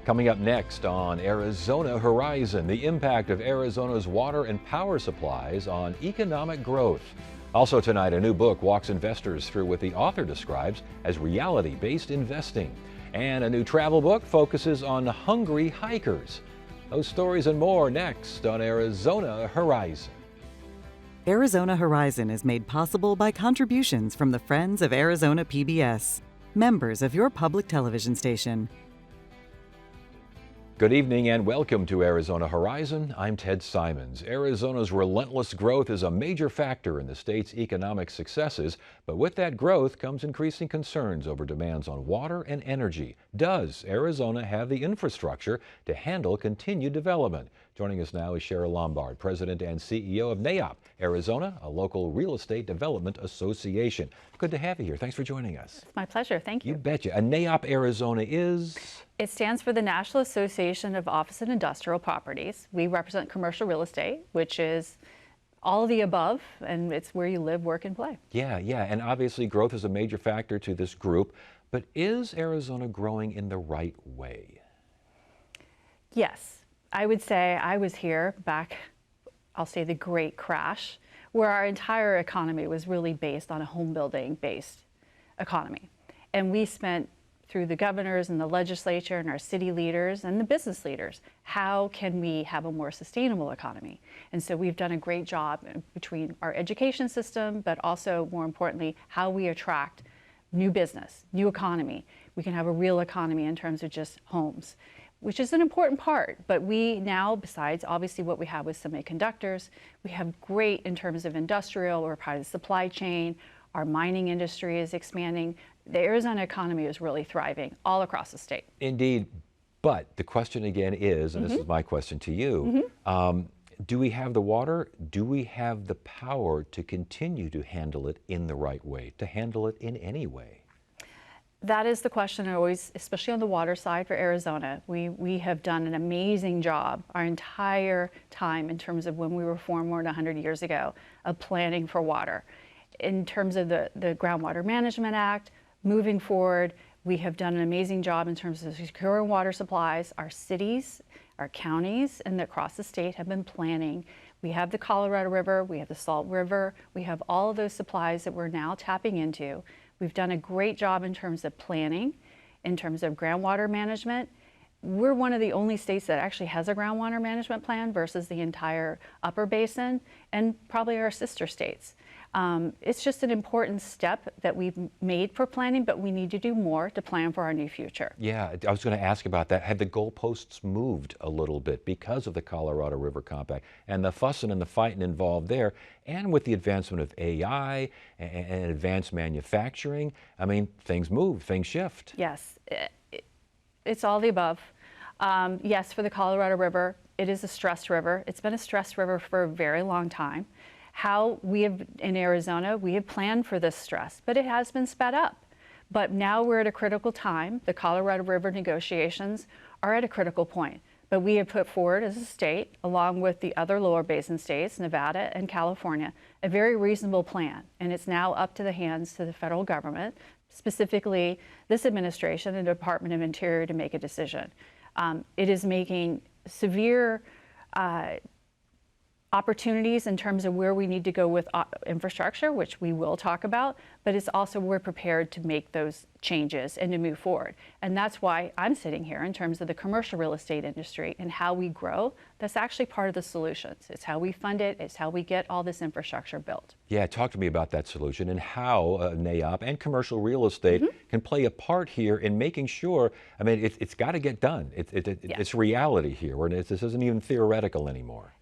Coming up next on Arizona Horizon, the impact of Arizona's water and power supplies on economic growth. Also tonight, a new book walks investors through what the author describes as reality-based investing. And a new travel book focuses on hungry hikers. Those stories and more next on Arizona Horizon. Arizona Horizon is made possible by contributions from the Friends of Arizona PBS, members of your public television station. Good evening and welcome to Arizona Horizon. I'm Ted Simons. Arizona's relentless growth is a major factor in the state's economic successes, but with that growth comes increasing concerns over demands on water and energy. Does Arizona have the infrastructure to handle continued development? Joining us now is Cheryl Lombard, President and CEO of NAIOP Arizona, a local real estate development association. Good to have you here. Thanks for joining us. It's my pleasure. Thank you. You betcha. A NAIOP Arizona is? It stands for the National Association of Office and Industrial Properties. We represent commercial real estate, which is all of the above, and it's where you live, work, and play. Yeah, and obviously growth is a major factor to this group, but is Arizona growing in the right way? Yes. I would say I was here back, I'll say the Great Crash, where our entire economy was really based on a home building based economy. And we spent through the governors and the legislature and our city leaders and the business leaders, how can we have a more sustainable economy? And so we've done a great job between our education system, but also more importantly, how we attract new business, new economy. We can have a real economy in terms of just homes, which is an important part. But we now, besides obviously what we have with semiconductors, we have great in terms of industrial, we're part of the supply chain, our mining industry is expanding. The Arizona economy is really thriving all across the state. Indeed, but the question again is, and this is my question to you, do we have the water? Do we have the power to continue to handle it in the right way, to handle it in any way? That is the question always, especially on the water side for Arizona. We have done an amazing job our entire time in terms of when we were formed more than 100 years ago of planning for water. In terms of the Groundwater Management Act, moving forward, we have done an amazing job in terms of securing water supplies. Our cities, our counties, and across the state have been planning. We have the Colorado River, we have the Salt River, we have all of those supplies that we're now tapping into. We've done a great job in terms of planning, in terms of groundwater management. We're one of the only states that actually has a groundwater management plan versus the entire upper basin and probably our sister states. It's just an important step that we've made for planning, but we need to do more to plan for our new future. Yeah, I was going to ask about that. Have the goalposts moved a little bit because of the Colorado River Compact and the fussing and the fighting involved there, and with the advancement of AI and advanced manufacturing? I mean, things move, things shift. Yes, it's all the above. Yes, for the Colorado River, it is a stressed river. It's been a stressed river for a very long time. How we have, in Arizona, we have planned for this stress, but it has been sped up. But now we're at a critical time. The Colorado River negotiations are at a critical point. But we have put forward as a state, along with the other lower basin states, Nevada and California, a very reasonable plan. And it's now up to the hands to the federal government, specifically this administration and the Department of Interior, to make a decision. It is making severe opportunities in terms of where we need to go with infrastructure, which we will talk about, but it's also we're prepared to make those changes and to move forward. And that's why I'm sitting here in terms of the commercial real estate industry and how we grow. That's actually part of the solutions. It's how we fund it. It's how we get all this infrastructure built. Yeah, talk to me about that solution and how NAIOP and commercial real estate can play a part here in making sure, I mean, it's got to get done. It's reality here. This isn't even theoretical anymore.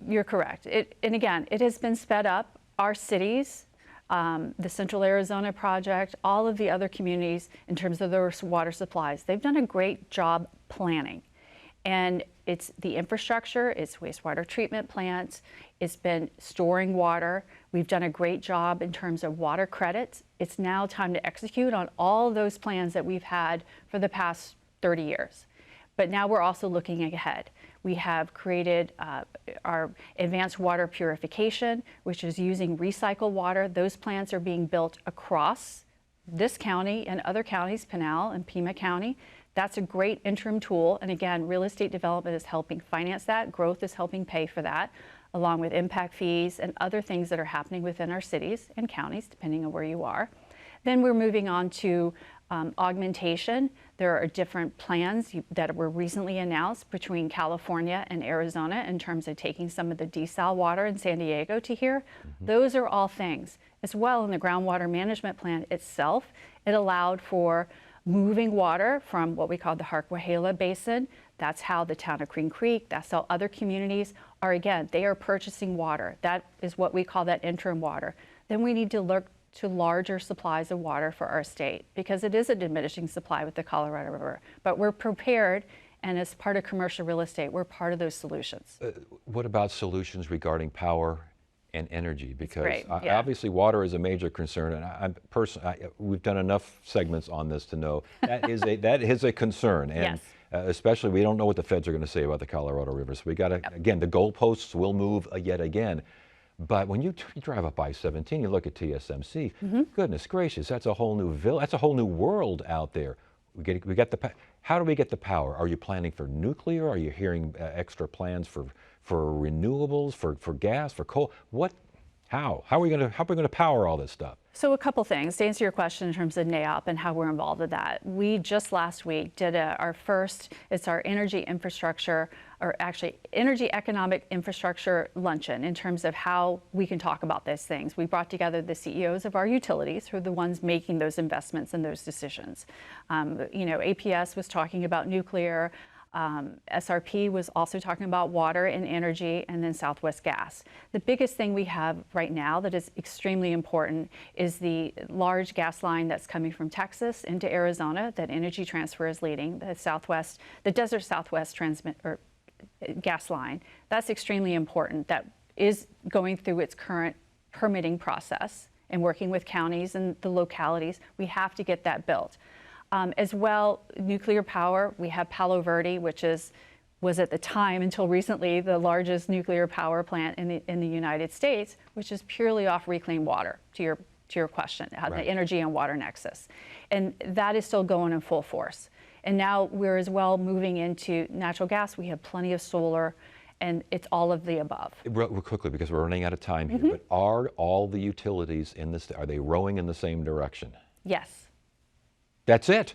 You're correct. And again, it has been sped up. Our cities, the Central Arizona Project, all of the other communities in terms of their water supplies, they've done a great job planning. And it's the infrastructure, it's wastewater treatment plants, it's been storing water. We've done a great job in terms of water credits. It's now time to execute on all of those plans that we've had for the past 30 years. But now we're also looking ahead. We have created our advanced water purification, which is using recycled water. Those plants are being built across this county and other counties, Pinal and Pima County, That's a great interim tool. And again, real estate development is helping finance that. Growth is helping pay for that, along with impact fees and other things that are happening within our cities and counties, depending on where you are. Then we're moving on to augmentation. There are different plans that were recently announced between California and Arizona in terms of taking some of the desal water in San Diego to here. Those are all things. As well, in the groundwater management plan itself, it allowed for moving water from what we call the Harquahala Basin. That's how the town of Green Creek, that's how other communities are, again, they are purchasing water. That is what we call that interim water. Then we need to look to larger supplies of water for our state, because it is a diminishing supply with the Colorado River. But we're prepared, and as part of commercial real estate, we're part of those solutions. What about solutions regarding power and energy? Because great, yeah. obviously water is a major concern, and we've done enough segments on this to know that is a concern. And Yes. Especially, we don't know what the feds are going to say about the Colorado River. So we got to, again, the goalposts will move yet again. But when you drive up I-17, you look at TSMC, goodness gracious, that's a whole new that's a whole new world out there. How do we get the power? Are you planning for nuclear? Are you hearing extra plans for renewables, for gas, for coal? How are we going to power all this stuff? So a couple things to answer your question in terms of NAIOP and how we're involved with that. We just last week did our first, it's our energy infrastructure, or actually energy economic infrastructure luncheon in terms of how we can talk about these things. We brought together the CEOs of our utilities, who are the ones making those investments and those decisions. APS was talking about nuclear. SRP was also talking about water and energy, and then Southwest Gas. The biggest thing we have right now that is extremely important is the large gas line that's coming from Texas into Arizona that Energy Transfer is leading, the Desert Southwest gas line. That's extremely important. That is going through its current permitting process and working with counties and the localities. We have to get that built. As well, nuclear power, we have Palo Verde, which was at the time until recently the largest nuclear power plant in the United States, which is purely off reclaimed water, to your question, Right. The energy and water nexus. And that is still going in full force. And now we're as well moving into natural gas. We have plenty of solar, and it's all of the above. Real quickly, because we're running out of time here, but are all the utilities are they rowing in the same direction? Yes. That's it.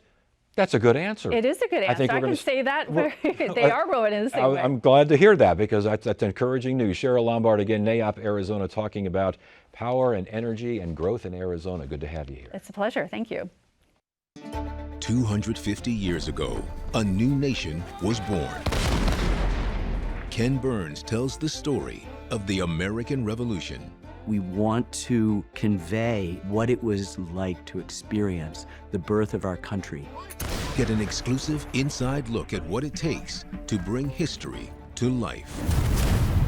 That's a good answer. It is a good answer. I can say that they are rowing in the same way. I'm glad to hear that, because that's encouraging news. Cheryl Lombard, again, NAIOP Arizona, talking about power and energy and growth in Arizona. Good to have you here. It's a pleasure. Thank you. 250 years ago, a new nation was born. Ken Burns tells the story of the American Revolution. We want to convey what it was like to experience the birth of our country. Get an exclusive inside look at what it takes to bring history to life.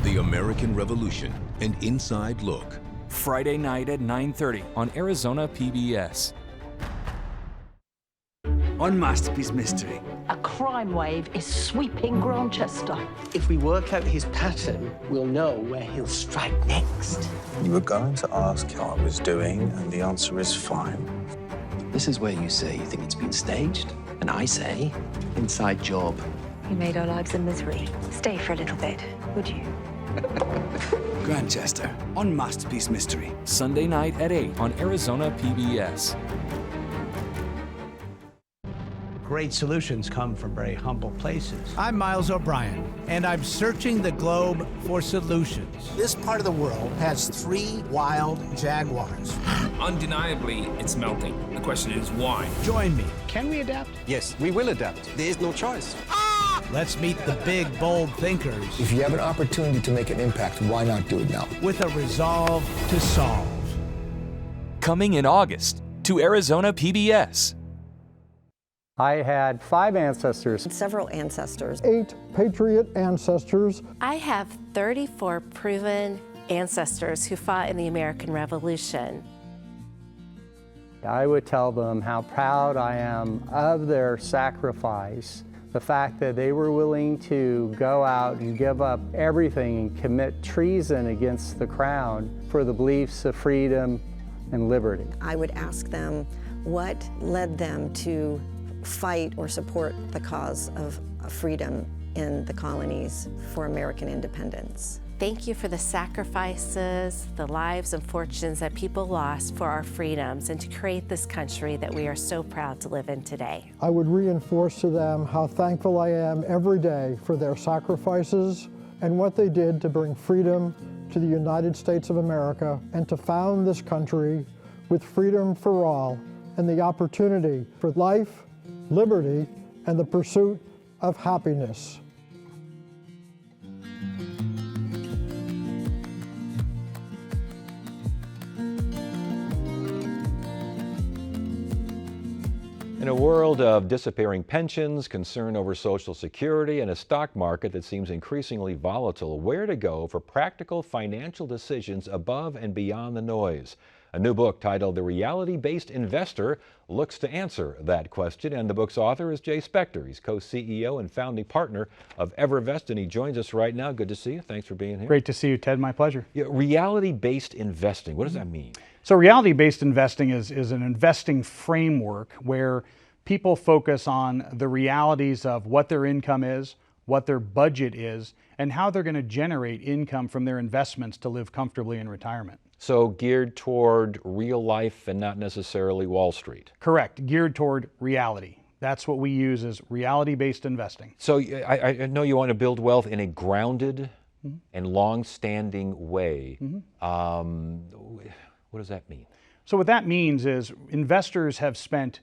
The American Revolution, an inside look. Friday night at 9:30 on Arizona PBS. On Masterpiece Mystery. A crime wave is sweeping Grantchester. If we work out his pattern, we'll know where he'll strike next. You were going to ask how I was doing, and the answer is fine. This is where you say you think it's been staged, and I say, inside job. You made our lives a misery. Stay for a little bit, would you? Grantchester on Masterpiece Mystery. Sunday night at 8 on Arizona PBS. Great solutions come from very humble places. I'm Miles O'Brien, and I'm searching the globe for solutions. This part of the world has 3 wild jaguars. Undeniably, it's melting. The question is why? Join me. Can we adapt? Yes, we will adapt. There is no choice. Let's meet the big, bold thinkers. If you have an opportunity to make an impact, why not do it now? With a resolve to solve. Coming in August to Arizona PBS. I had 5 ancestors. Several ancestors. 8 patriot ancestors. I have 34 proven ancestors who fought in the American Revolution. I would tell them how proud I am of their sacrifice, the fact that they were willing to go out and give up everything and commit treason against the crown for the beliefs of freedom and liberty. I would ask them what led them to fight or support the cause of freedom in the colonies for American independence. Thank you for the sacrifices, the lives and fortunes that people lost for our freedoms and to create this country that we are so proud to live in today. I would reinforce to them how thankful I am every day for their sacrifices and what they did to bring freedom to the United States of America and to found this country with freedom for all and the opportunity for life, liberty, and the pursuit of happiness. In a world of disappearing pensions, concern over Social Security, and a stock market that seems increasingly volatile, where to go for practical financial decisions above and beyond the noise? A new book titled The Reality-Based Investor looks to answer that question, and the book's author is Jay Spector. He's co-CEO and founding partner of EverVest, and he joins us right now. Good to see you. Thanks for being here. Great to see you, Ted. My pleasure. Yeah, reality-based investing, what does that mean? So reality-based investing is an investing framework where people focus on the realities of what their income is, what their budget is, and how they're going to generate income from their investments to live comfortably in retirement. So geared toward real life and not necessarily Wall Street. Correct, geared toward reality. That's what we use as reality-based investing. So I know you want to build wealth in a grounded and long-standing way. What does that mean? So what that means is investors have spent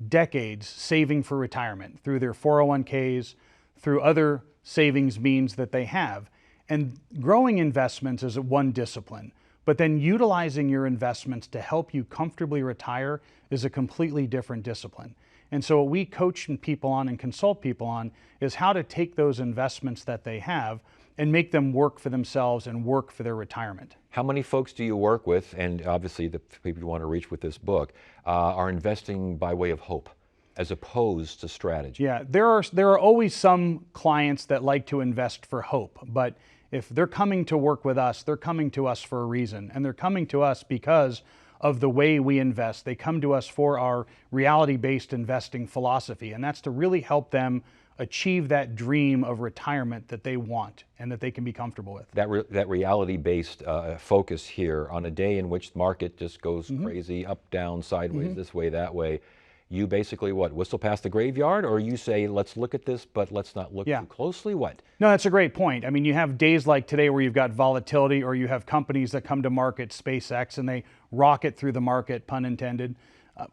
decades saving for retirement through their 401ks, through other savings means that they have. And growing investments is one discipline, but then utilizing your investments to help you comfortably retire is a completely different discipline. And so what we coach people on and consult people on is how to take those investments that they have and make them work for themselves and work for their retirement. How many folks do you work with, and obviously the people you want to reach with this book, are investing by way of hope as opposed to strategy? Yeah, there are always some clients that like to invest for hope, but if they're coming to work with us, they're coming to us for a reason, and they're coming to us because of the way we invest. They come to us for our reality-based investing philosophy, and that's to really help them achieve that dream of retirement that they want and that they can be comfortable with. That reality-based focus here on a day in which the market just goes crazy, up, down, sideways, this way, that way, you basically what, whistle past the graveyard, or you say, let's look at this, but let's not look too closely? What? No, that's a great point. I mean, you have days like today where you've got volatility, or you have companies that come to market, SpaceX, and they rocket through the market, pun intended.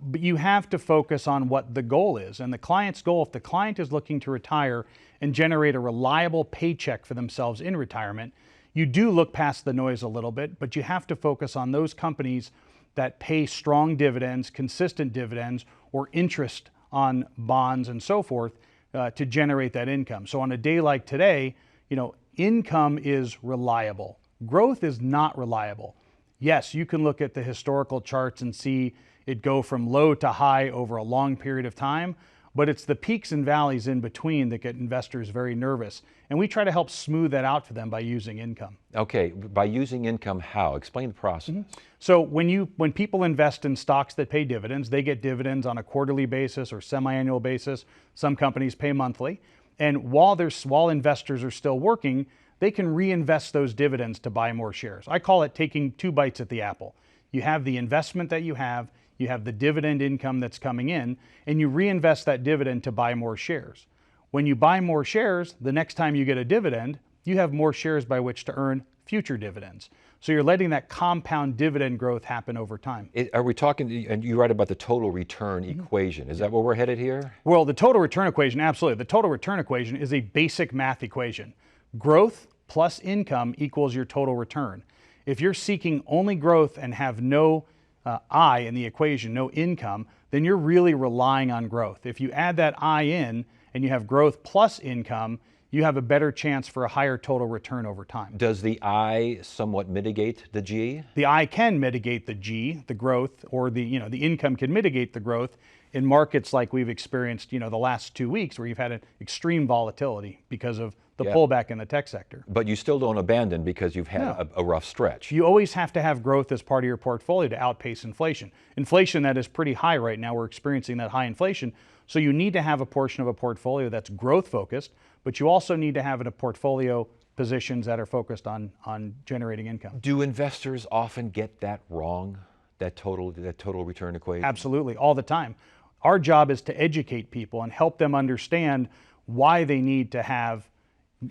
But you have to focus on what the goal is. And the client's goal, if the client is looking to retire and generate a reliable paycheck for themselves in retirement, you do look past the noise a little bit, but you have to focus on those companies that pay strong dividends, consistent dividends, or interest on bonds and so forth to generate that income. So on a day like today, income is reliable. Growth is not reliable. Yes, you can look at the historical charts and see it go from low to high over a long period of time, but it's the peaks and valleys in between that get investors very nervous. And we try to help smooth that out for them by using income. Okay, by using income how? Explain the process. So when people invest in stocks that pay dividends, they get dividends on a quarterly basis or semi-annual basis. Some companies pay monthly. And while investors are still working, they can reinvest those dividends to buy more shares. I call it taking 2 bites at the apple. You have the investment that you have the dividend income that's coming in, and you reinvest that dividend to buy more shares. When you buy more shares, the next time you get a dividend, you have more shares by which to earn future dividends. So you're letting that compound dividend growth happen over time. Are we talking, and you write about the total return equation. Is that where we're headed here? Well, the total return equation, absolutely. The total return equation is a basic math equation. Growth plus income equals your total return. If you're seeking only growth and have no I in the equation, no income, then you're really relying on growth. If you add that I in and you have growth plus income, you have a better chance for a higher total return over time. Does the I somewhat mitigate the G? The I can mitigate the G, the growth, or the income can mitigate the growth in markets like we've experienced, the last 2 weeks where you've had an extreme volatility because of the pullback in the tech sector. But you still don't abandon because you've had a rough stretch. You always have to have growth as part of your portfolio to outpace inflation. Inflation that is pretty high right now. We're experiencing that high inflation. So you need to have a portion of a portfolio that's growth focused, but you also need to have in a portfolio positions that are focused on generating income. Do investors often get that wrong, that total return equation? Absolutely, all the time. Our job is to educate people and help them understand why they need to have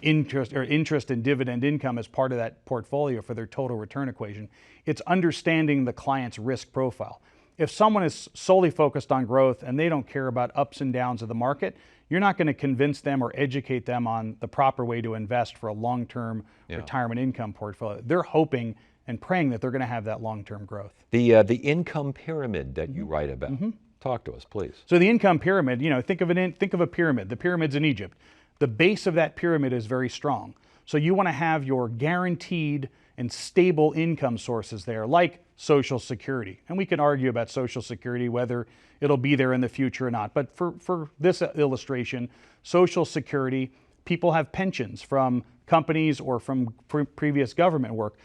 interest and dividend income as part of that portfolio for their total return equation. It's understanding the client's risk profile. If someone is solely focused on growth and they don't care about ups and downs of the market, you're not going to convince them or educate them on the proper way to invest for a long-term retirement income portfolio. They're hoping and praying that they're going to have that long-term growth. The income pyramid that you write about. Talk to us, please. So the income pyramid, think of a pyramid. The pyramid's in Egypt. The base of that pyramid is very strong. So you want to have your guaranteed and stable income sources there, like Social Security. And we can argue about Social Security, whether it'll be there in the future or not. But for this illustration, Social Security, people have pensions from companies or from previous government work.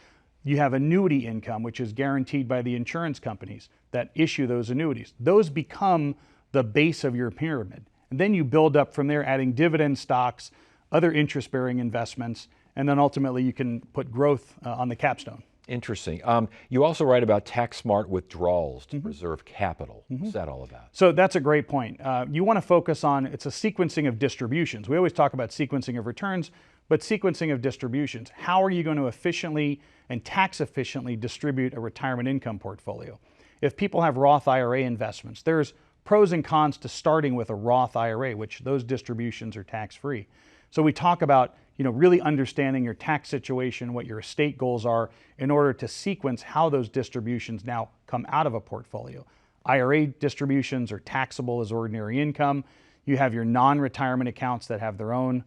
You have annuity income, which is guaranteed by the insurance companies that issue those annuities. Those become the base of your pyramid. And then you build up from there, adding dividend stocks, other interest-bearing investments, and then ultimately you can put growth on the capstone. Interesting. You also write about tax-smart withdrawals to preserve capital. What's that all about? So that's a great point. You want to focus on, it's a sequencing of distributions. We always talk about sequencing of returns, but sequencing of distributions. How are you going to efficiently and tax efficiently distribute a retirement income portfolio? If people have Roth IRA investments, there's pros and cons to starting with a Roth IRA, which those distributions are tax-free. So we talk about really understanding your tax situation, what your estate goals are, in order to sequence how those distributions now come out of a portfolio. IRA distributions are taxable as ordinary income. You have your non-retirement accounts that have their own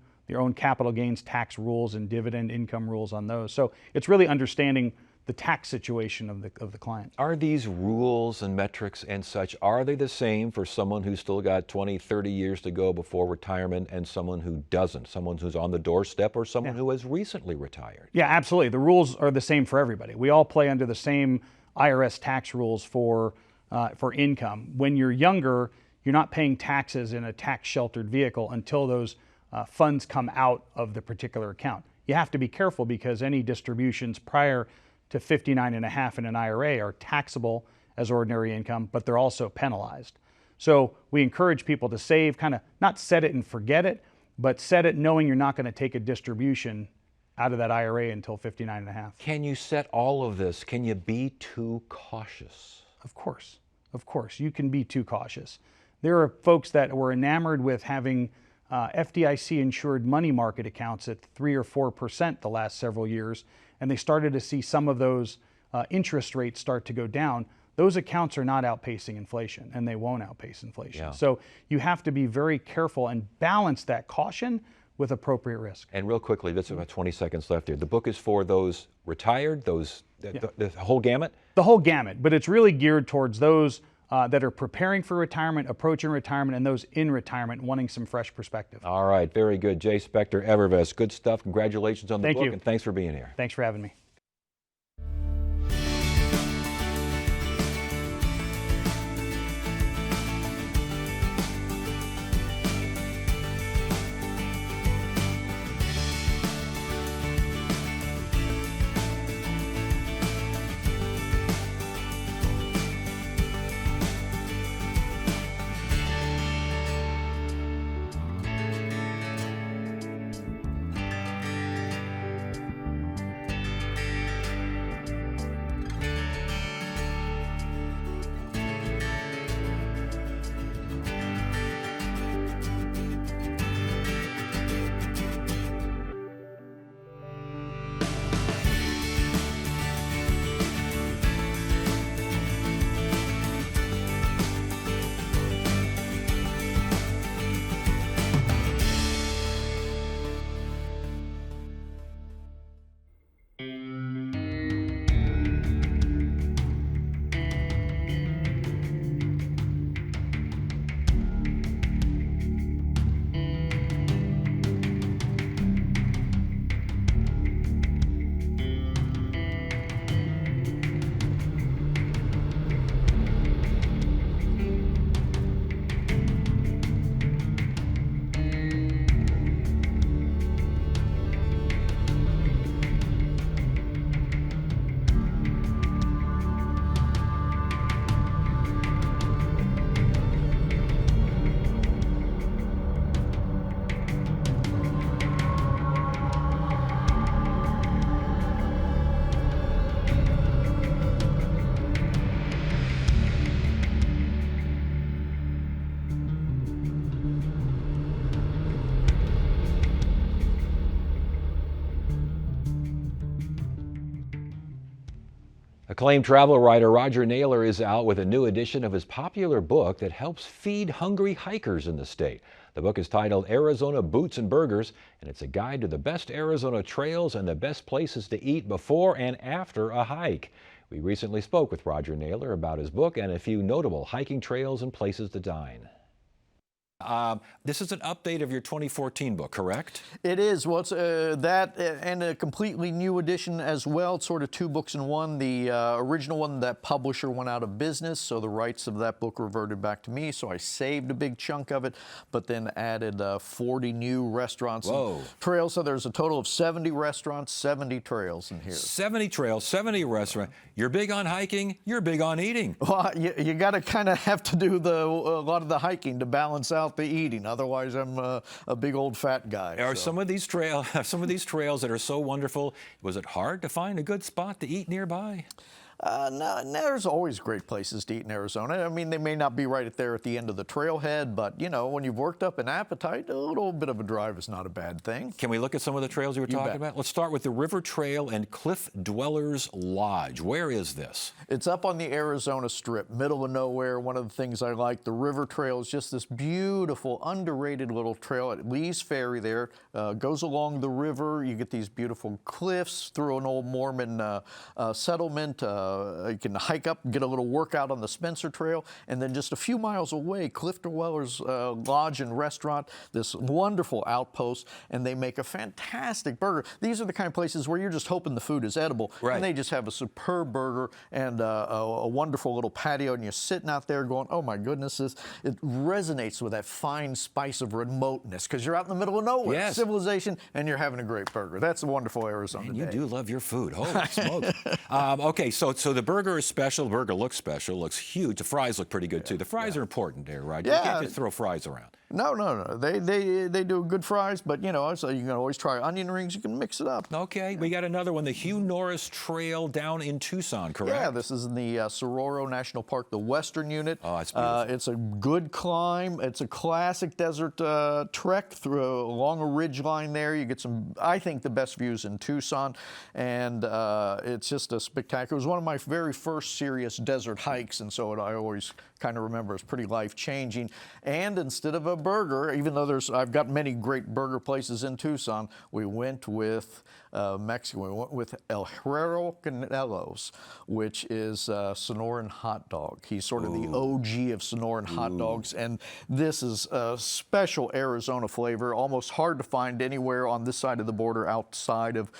capital gains tax rules and dividend income rules on those. So it's really understanding the tax situation of the client. Are these rules and metrics and such, are they the same for someone who's still got 20, 30 years to go before retirement and someone who doesn't, someone who's on the doorstep or someone who has recently retired? Yeah, absolutely. The rules are the same for everybody. We all play under the same IRS tax rules for income. When you're younger, you're not paying taxes in a tax-sheltered vehicle until those funds come out of the particular account. You have to be careful because any distributions prior to 59.5 in an IRA are taxable as ordinary income, but they're also penalized. So we encourage people to save, kind of not set it and forget it, but set it knowing you're not going to take a distribution out of that IRA until 59.5. Can you set all of this? Can you be too cautious? Of course, you can be too cautious. There are folks that were enamored with having FDIC insured money market accounts at 3 or 4% the last several years, and they started to see some of those interest rates start to go down. Those accounts are not outpacing inflation, and they won't outpace inflation. Yeah. So you have to be very careful and balance that caution with appropriate risk. And real quickly, that's about 20 seconds left here. The book is for those retired, the whole gamut? The whole gamut, but it's really geared towards those that are preparing for retirement, approaching retirement, and those in retirement wanting some fresh perspective. All right, very good. Jay Spector, Evervest, good stuff. Congratulations on the book, Thank you. And thanks for being here. Thanks for having me. Acclaimed travel writer Roger Naylor is out with a new edition of his popular book that helps feed hungry hikers in the state. The book is titled Arizona Boots and Burgers, and it's a guide to the best Arizona trails and the best places to eat before and after a hike. We recently spoke with Roger Naylor about his book and a few notable hiking trails and places to dine. This is an update of your 2014 book, correct? It is. Well, it's that and a completely new edition as well. It's sort of two books in one. The original one, that publisher went out of business, so the rights of that book reverted back to me, so I saved a big chunk of it, but then added 40 new restaurants and trails. So there's a total of 70 restaurants, 70 trails in here. 70 trails, 70 restaurants. You're big on hiking, you're big on eating. Well, you got to kind of have to do a lot of the hiking to balance out the eating. Otherwise, I'm a big old fat guy. Are some of these trails that are so wonderful, was it hard to find a good spot to eat nearby? No, there's always great places to eat in Arizona. I mean, they may not be right there at the end of the trailhead, but, you know, when you've worked up an appetite, a little bit of a drive is not a bad thing. Can we look at some of the trails you were talking about? Let's start with the River Trail and Cliff Dwellers Lodge. Where is this? It's up on the Arizona Strip, middle of nowhere. One of the things I like, the River Trail is just this beautiful, underrated little trail at Lee's Ferry there. Goes along the river. You get these beautiful cliffs through an old Mormon settlement. You can hike up, get a little workout on the Spencer Trail, and then just a few miles away, Cliff Dwellers Lodge and Restaurant, this wonderful outpost, and they make a fantastic burger. These are the kind of places where you're just hoping the food is edible, and they just have a superb burger and a wonderful little patio, and you're sitting out there going, oh my goodness, it resonates with that fine spice of remoteness, because you're out in the middle of nowhere, civilization, and you're having a great burger. That's a wonderful Arizona day. You do love your food. Holy smokes. Okay, so the burger is special. The burger looks special, looks huge. The fries look pretty good too. The fries are important there, right? You can't just throw fries around. No. They do good fries, but you know, so you can always try onion rings. You can mix it up. Okay, we got another one, the Hugh Norris Trail down in Tucson, correct? Yeah, this is in the Sororo National Park, the western unit. Oh, it's beautiful. It's a good climb. It's a classic desert trek along a ridge line there. You get some, I think, the best views in Tucson, and it's just a spectacular. It was one of my very first serious desert hikes, and so I always kind of remember it's pretty life-changing. And instead of a burger, even though I've got many great burger places in Tucson, we went with Mexican. We went with El Herrero Canelos, which is Sonoran hot dog. He's sort of the OG of Sonoran hot dogs, and this is a special Arizona flavor, almost hard to find anywhere on this side of the border outside of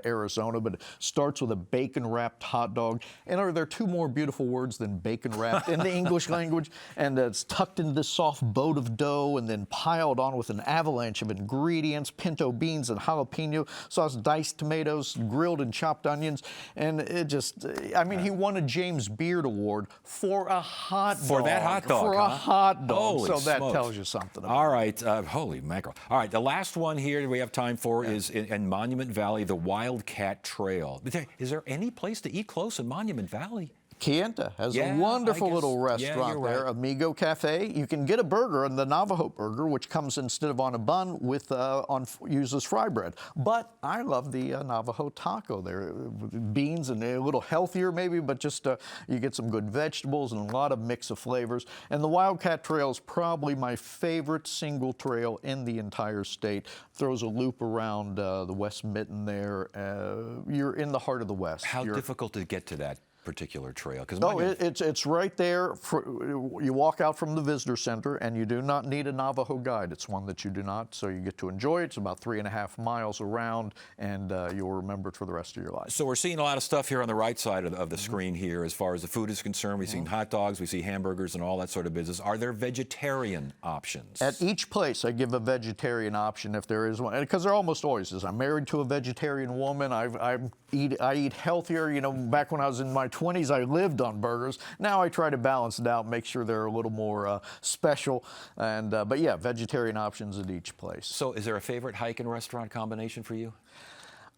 Arizona, but it starts with a bacon-wrapped hot dog. And are there two more beautiful words than bacon-wrapped in the English language? And it's tucked into this soft boat of dough and then piled on with an avalanche of ingredients, pinto beans and jalapeno sauce, diced tomatoes, grilled and chopped onions. And it just, I mean, he won a James Beard Award for a hot dog. For that hot dog, For a hot dog. Holy so that smokes. tells you something about All right, holy mackerel. All right, the last one here we have time for is in Monument Valley, the Wildcat Trail. Is there any place to eat close in Monument Valley? Kayenta has a wonderful little restaurant there, Amigo Cafe. You can get a burger, the Navajo burger, which comes instead of on a bun with uses fry bread. But I love the Navajo taco there, beans and a little healthier maybe, but just you get some good vegetables and a lot of mix of flavors. And the Wildcat Trail is probably my favorite single trail in the entire state. Throws a loop around the West Mitten there. You're in the heart of the West. How difficult to get to that particular trail? It's right there. You walk out from the visitor center, and you do not need a Navajo guide. It's one that you do not, so you get to enjoy it. It's about 3.5 miles around, and you'll remember it for the rest of your life. So we're seeing a lot of stuff here on the right side of the screen here as far as the food is concerned. We've seen hot dogs, we see hamburgers and all that sort of business. Are there vegetarian options? At each place, I give a vegetarian option if there is one, because there almost always is. I'm married to a vegetarian woman. I eat healthier. You know, back when I was in my 20s, I lived on burgers. Now I try to balance it out, make sure they're a little more special. And but yeah, vegetarian options at each place. So is there a favorite hike and restaurant combination for you?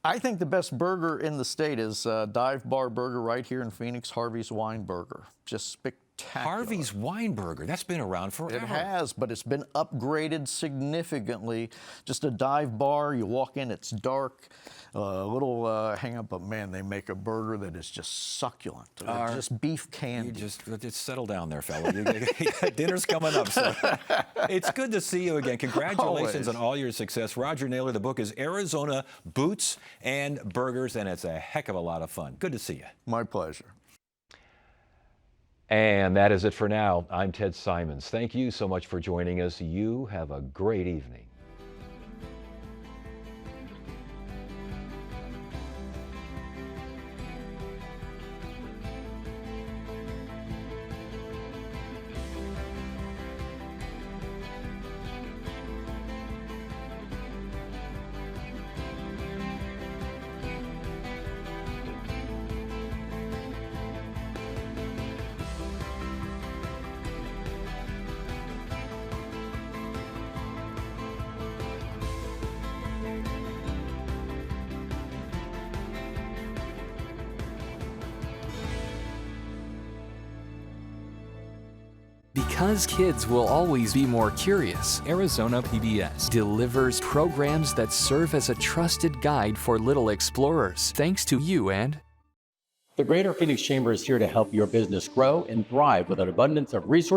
I think the best burger in the state is Dive Bar Burger right here in Phoenix, Harvey's Wine Burger. Just spectacular. spectacular. Harvey's Weinberger, that's been around forever. It has, but it's been upgraded significantly. Just a dive bar, you walk in, it's dark, a little hang up, but man, they make a burger that is just succulent. Just beef candy. Just settle down there, fella. Dinner's coming up, so it's good to see you again. Congratulations on all your success. Roger Naylor, the book is Arizona Boots and Burgers, and it's a heck of a lot of fun. Good to see you. My pleasure. And that is it for now. I'm Ted Simons. Thank you so much for joining us. You have a great evening. Because kids will always be more curious, Arizona PBS delivers programs that serve as a trusted guide for little explorers. Thanks to you and the Greater Phoenix Chamber is here to help your business grow and thrive with an abundance of resources.